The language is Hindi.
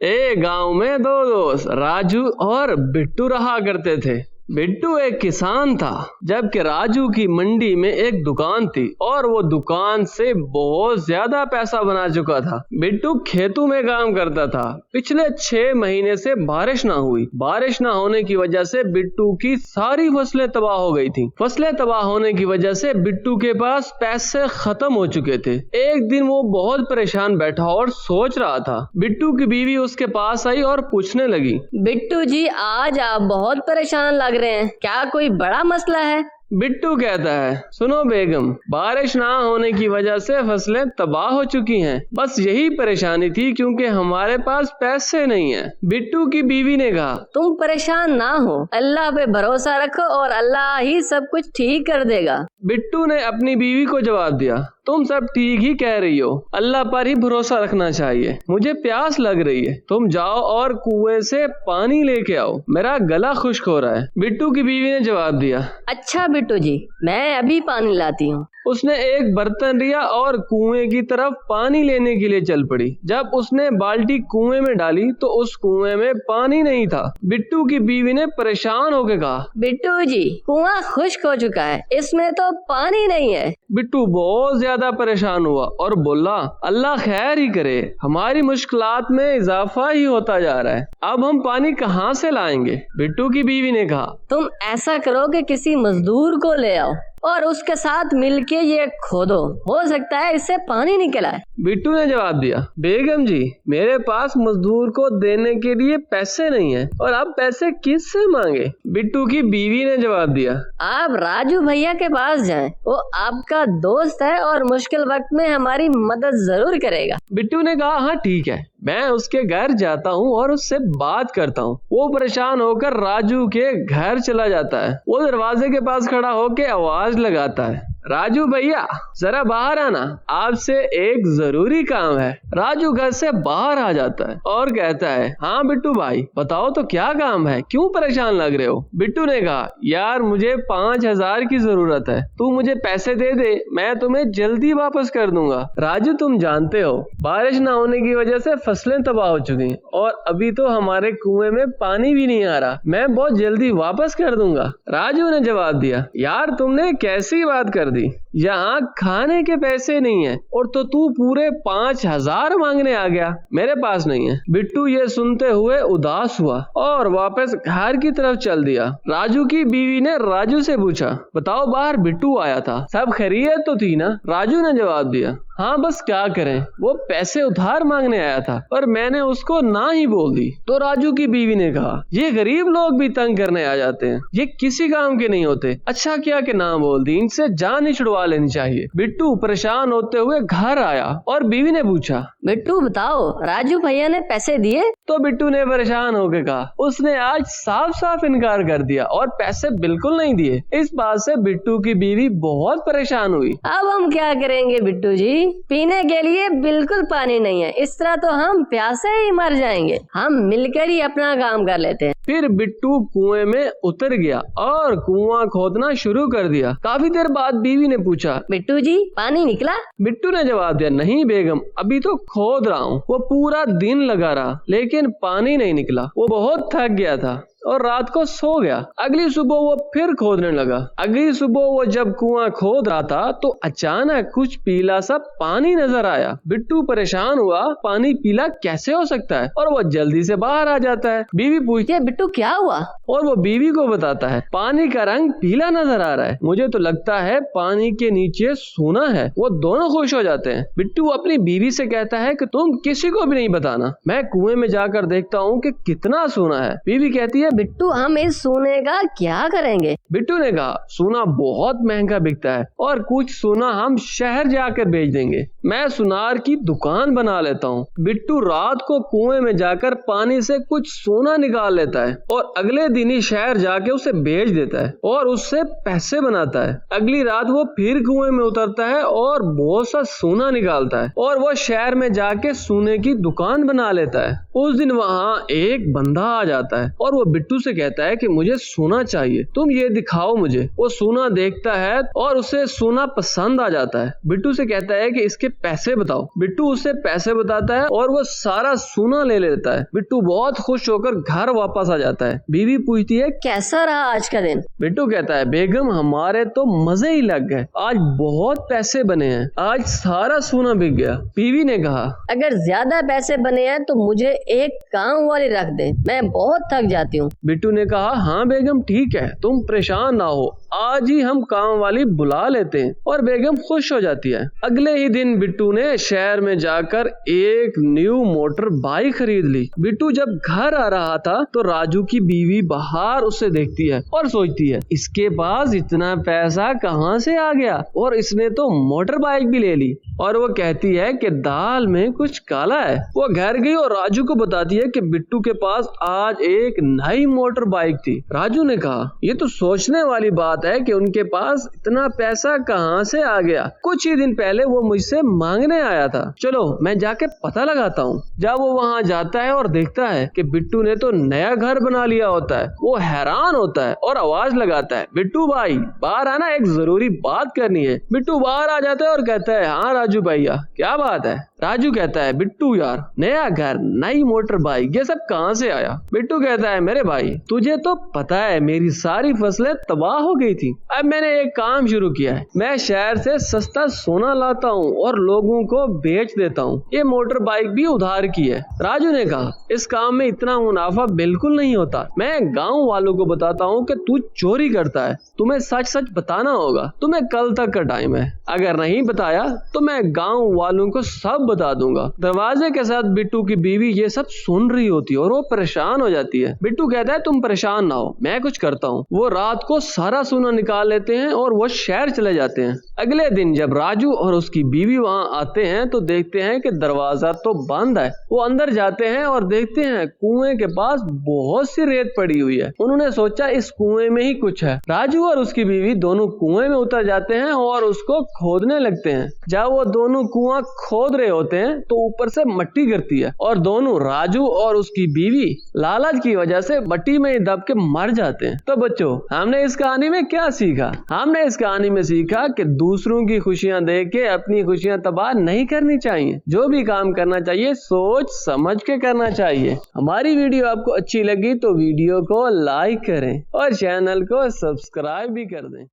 एक गांव में दो दोस्त राजू और बिट्टू रहा करते थे। बिट्टू एक किसान था, जबकि राजू की मंडी में एक दुकान थी और वो दुकान से बहुत ज्यादा पैसा बना चुका था। बिट्टू खेतों में काम करता था। पिछले 6 महीने से बारिश ना हुई। बारिश ना होने की वजह से बिट्टू की सारी फसलें तबाह हो गई थी। फसलें तबाह होने की वजह से बिट्टू के पास पैसे खत्म हो चुके थे। एक दिन वो बहुत परेशान बैठा और सोच रहा था। बिट्टू की बीवी उसके पास आई और पूछने लगी, बिट्टू जी, आज आप बहुत परेशान लग रहे हैं, क्या कोई बड़ा मसला है? बिट्टू कहता है, सुनो बेगम, बारिश ना होने की वजह से फसलें तबाह हो चुकी हैं। बस यही परेशानी थी क्योंकि हमारे पास पैसे नहीं हैं। बिट्टू की बीवी ने कहा, तुम परेशान ना हो, अल्लाह पे भरोसा रखो और अल्लाह ही सब कुछ ठीक कर देगा। बिट्टू ने अपनी बीवी को जवाब दिया, तुम सब ठीक ही कह रही हो, अल्लाह पर ही भरोसा रखना चाहिए। मुझे प्यास लग रही है, तुम जाओ और कुएं से पानी लेके आओ, मेरा गला खुश्क हो रहा है। बिट्टू की बीवी ने जवाब दिया, अच्छा बिट्टू जी, मैं अभी पानी लाती हूँ। उसने एक बर्तन लिया और कुएं की तरफ पानी लेने के लिए चल पड़ी। जब उसने बाल्टी कुएं में डाली तो उस कुएं में पानी नहीं था। बिट्टू की बीवी ने परेशान होकर कहा, बिट्टू जी, कुआं खुश्क हो चुका है, इसमें तो पानी नहीं है। बिट्टू बहुत ज्यादा परेशान हुआ और बोला, अल्लाह खैर ही करे, हमारी मुश्किलात में इजाफा ही होता जा रहा है, अब हम पानी कहाँ से लाएंगे? बिट्टू की बीवी ने कहा, तुम ऐसा करो कि किसी मजदूर को ले आओ और उसके साथ मिलके ये खोदो, हो सकता है इससे पानी निकल आए। बिट्टू ने जवाब दिया, बेगम जी, मेरे पास मजदूर को देने के लिए पैसे नहीं है और आप पैसे किससे मांगे? बिट्टू की बीवी ने जवाब दिया, आप राजू भैया के पास जाएं, वो आपका दोस्त है और मुश्किल वक्त में हमारी मदद जरूर करेगा। बिट्टू ने कहा, हाँ ठीक है, मैं उसके घर जाता हूँ और उससे बात करता हूँ। वो परेशान होकर राजू के घर चला जाता है। वो दरवाजे के पास खड़ा होकर आवाज लगाता है, राजू भैया जरा बाहर आना, आपसे एक जरूरी काम है। राजू घर से बाहर आ जाता है और कहता है, हाँ बिट्टू भाई, बताओ तो क्या काम है, क्यों परेशान लग रहे हो? बिट्टू ने कहा, यार मुझे 5,000 की जरूरत है, तू मुझे पैसे दे दे, मैं तुम्हें जल्दी वापस कर दूंगा। राजू, तुम जानते हो बारिश न होने की वजह से फसलें तबाह हो चुकी हैं और अभी तो हमारे कुएं में पानी भी नहीं आ रहा, मैं बहुत जल्दी वापस कर दूंगा। राजू ने जवाब दिया, यार तुमने कैसी बात कर दी, यहाँ खाने के पैसे नहीं है और तो तू पूरे 5,000 मांगने आ गया, मेरे पास नहीं है। बिट्टू ये सुनते हुए उदास हुआ और वापस घर की तरफ चल दिया। राजू की बीवी ने राजू से पूछा, बताओ बाहर बिट्टू आया था, सब खैरियत तो थी ना? राजू ने जवाब दिया, हाँ बस क्या करें, वो पैसे उधार मांगने आया था और मैंने उसको ना ही बोल दी। तो राजू की बीवी ने कहा, ये गरीब लोग भी तंग करने आ जाते हैं, ये किसी काम के नहीं होते, अच्छा किया कि ना बोल दी, इनसे जान ही छुड़वा लेनी चाहिए। बिट्टू परेशान होते हुए घर आया और बीवी ने पूछा, बिट्टू बताओ राजू भैया ने पैसे दिए? तो बिट्टू ने परेशान होकर कहा, उसने आज साफ साफ इनकार कर दिया और पैसे बिल्कुल नहीं दिए। इस बात से बिट्टू की बीवी बहुत परेशान हुई। अब हम क्या करेंगे बिट्टू जी, पीने के लिए बिल्कुल पानी नहीं है, इस तरह तो हम प्यासे ही मर जाएंगे, हम मिलकर ही अपना काम कर लेते हैं। फिर बिट्टू कुएं में उतर गया और कुआं खोदना शुरू कर दिया। काफी देर बाद बीवी ने पूछा, बिट्टू जी पानी निकला? बिट्टू ने जवाब दिया, नहीं बेगम, अभी तो खोद रहा हूँ। वो पूरा दिन लगा रहा लेकिन पानी नहीं निकला। वो बहुत थक गया था और रात को सो गया। अगली सुबह वो फिर खोदने लगा। अगली सुबह वो जब कुआं खोद रहा था तो अचानक कुछ पीला सा पानी नजर आया। बिट्टू परेशान हुआ, पानी पीला कैसे हो सकता है, और वो जल्दी से बाहर आ जाता है। बीवी पूछती है, बिट्टू क्या हुआ? और वो बीवी को बताता है, पानी का रंग पीला नजर आ रहा है, मुझे तो लगता है पानी के नीचे सोना है। वो दोनों खुश हो जाते हैं। बिट्टू अपनी बीवी से कहता है कि तुम किसी को भी नहीं बताना, मैं कुएं में जाकर देखता हूँ कि कितना सोना है। बीवी कहती है, बिट्टू हम इस सोने का क्या करेंगे? बिट्टू ने कहा, सोना बहुत महंगा बिकता है और कुछ सोना हम शहर जाकर बेच देंगे, मैं सुनार की दुकान बना लेता हूँ। बिट्टू रात को कुएं में जाकर पानी से कुछ सोना निकाल लेता है और अगले दिन ही शहर जाके उसे बेच देता है और उससे पैसे बनाता है। अगली रात वो फिर कुएं में उतरता है और बहुत सा सोना निकालता है और वो शहर में जाके सोने की दुकान बना लेता है। उस दिन वहाँ एक बंदा आ जाता है और वो बिट्टू से कहता है कि मुझे सोना चाहिए, तुम ये दिखाओ मुझे। वो सोना देखता है और उसे सोना पसंद आ जाता है। बिट्टू से कहता है कि इसके पैसे बताओ। बिट्टू उसे पैसे बताता है और वो सारा सोना ले लेता है। बिट्टू बहुत खुश होकर घर वापस आ जाता है। बीवी पूछती है कैसा रहा आज का दिन? बिट्टू कहता है बेगम हमारे तो मजे ही लग गए, आज बहुत पैसे बने हैं, आज सारा सोना बिक गया। बीवी ने कहा अगर ज्यादा पैसे बने हैं तो मुझे एक काम वाली रख दे, मैं बहुत थक जाती हूँ। बिट्टू ने कहा हाँ बेगम ठीक है, तुम परेशान ना हो, आज ही हम काम वाली बुला लेते हैं। और बेगम खुश हो जाती है। अगले ही दिन बिट्टू ने शहर में जाकर एक न्यू मोटर बाइक खरीद ली। बिट्टू जब घर आ रहा था तो राजू की बीवी बाहर उसे देखती है और सोचती है इसके पास इतना पैसा कहाँ से आ गया, और इसने तो मोटर बाइक भी ले ली। और वो कहती है कि दाल में कुछ काला है। वो घर गई और राजू को बताती है कि बिट्टू के पास आज एक नई मोटर बाइक थी। राजू ने कहा ये तो सोचने वाली बात है कि उनके पास इतना पैसा कहाँ से आ गया, कुछ ही दिन पहले वो मुझसे मांगने आया था, चलो मैं जाके पता लगाता हूँ। जब वो वहाँ जाता है और देखता है कि बिट्टू ने तो नया घर बना लिया होता है, वो हैरान होता है और आवाज लगाता है बिट्टू भाई बाहर आना, एक जरूरी बात करनी है। बिट्टू बाहर आ जाता है और कहता है हाँ राजू भैया क्या बात है। राजू कहता है बिट्टू यार नया घर, नई मोटर बाइक, ये सब कहाँ से आया? बिट्टू कहता है मेरे भाई तुझे तो पता है मेरी सारी फसलें तबाह हो गई थी, अब मैंने एक काम शुरू किया है, मैं शहर से सस्ता सोना लाता हूँ और लोगों को बेच देता हूँ, ये मोटर बाइक भी उधार की है। राजू ने कहा इस काम में इतना मुनाफा बिल्कुल नहीं होता, मैं गाँव वालों को बताता हूँ कि तू चोरी करता है, तुम्हें सच सच बताना होगा, तुम्हें कल तक का टाइम है, अगर नहीं बताया तो मैं गाँव वालों को सब बता दूंगा। दरवाजे के साथ बिट्टू की बीवी ये सब सुन रही होती है और वो परेशान हो जाती है। बिट्टू कहता है तुम परेशान ना हो, मैं कुछ करता हूँ। वो रात को सारा सोना निकाल लेते हैं और वो शहर चले जाते हैं। अगले दिन जब राजू और उसकी बीवी वहाँ आते हैं तो देखते हैं कि दरवाजा तो बंद है। वो अंदर जाते हैं और देखते हैं कुएं के पास बहुत सी रेत पड़ी हुई है। उन्होंने सोचा इस कुएं में ही कुछ है। राजू और उसकी बीवी दोनों कुएं में उतर जाते हैं और उसको खोदने लगते हैं। जब वो दोनों कुआं खोद रहे होते हैं तो ऊपर से मिट्टी गिरती है और दोनों राजू और उसकी बीवी लालच की वजह से मिट्टी में दब के मर जाते हैं। तो बच्चों हमने इस कहानी में क्या सीखा? हमने इस कहानी में सीखा कि दूसरों की खुशियां देख के अपनी खुशियां तबाह नहीं करनी चाहिए। जो भी काम करना चाहिए सोच समझ के करना चाहिए। हमारी वीडियो आपको अच्छी लगी तो वीडियो को लाइक करें और चैनल को सब्सक्राइब भी कर दें।